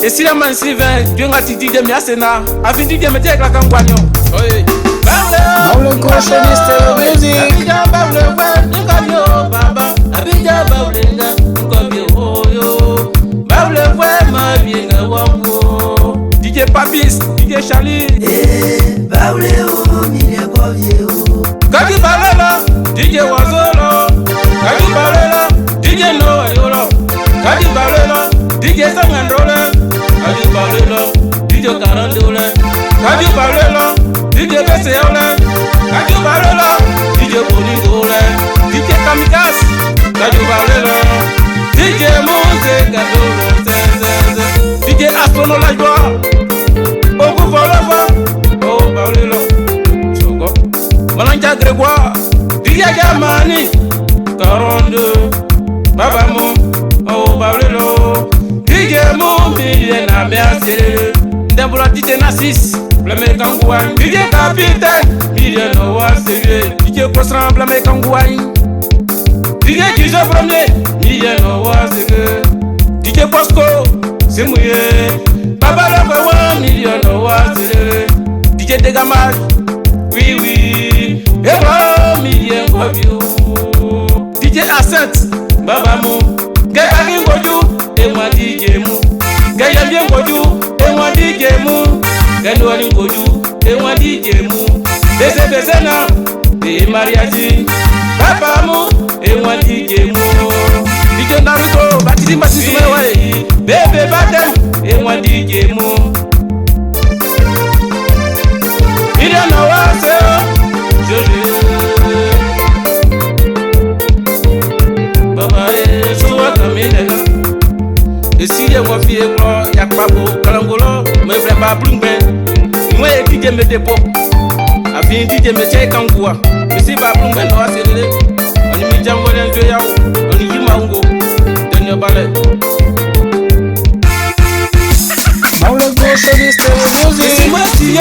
Et si la man Sylvain, Dieu m'a dit de miasena, a vu de me dire la campagne. Oui. Baule cochoniste musique. Abidjan baule ouais, nkabio baba. Abidjan baule nga, nkabio oyo. Baule ouais ma vie nga wango. DJ Papis, DJ Charlie. Baule o mille kwavio. Kaki balela, DJ Wazolo. Kaki balela, DJ Noayolo. Kaki balela, DJ Sangandole. Kaki balela, DJ Karandole. Kaki balela, DJ Beseole. Kaki balela, DJ Bonidole. DJ Kamikaze. Kaki balela, DJ Mose Gadolo. DJ Astrono la joie. Ogu Volova. Oh balela. Chogo. Malanja Grégoire. DJ Gamani. 42. Baba Mo. Oh balela. DJ Mo million na merci. Ndebula DJ Nassis. Blame Kangouaï. DJ Capitaine. Million no wa sérieux. DJ Kosran Blame Kangouaï. DJ Kizo premier. Million no wa sérieux. DJ Bosco. C'est mouillé. Baba le 1 million no wa sérieux. DJ Degamage. Oui oui. Et 1 million wa view. DJ Asset. Baba Mo. Gaya Ngoju. Et moi DJ Mou. Gaya bien Ngoju. Et moi DJ Mou. Gaya Ngoju. Et moi DJ Mou. Bese na. Et mariage. Papa Mou. Et moi DJ Mou. DJ Naruto. Batidi Masisi Mewe. Bébé Batem. Et moi DJ Mou. Il y en a assez. Baba e soa kamina. Et si y'a moi fille quoi, y'a pas beau kalangolo, me vrai pas blumbe. Moi et DJ me dépôt. A fin DJ me tchè kangoua. Mais si pas blumbe no asédé. On y met jambo den jeu yaou. On y yima ungo. Dernier balai. Baule cochoniste musique. Si moi tio.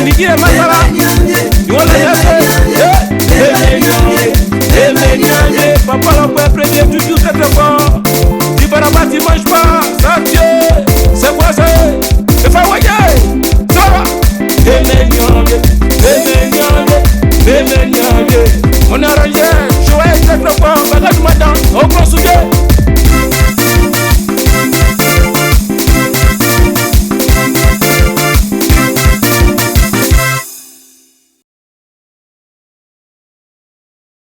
DJ MK. Papa, on peut prendre toujours très fort.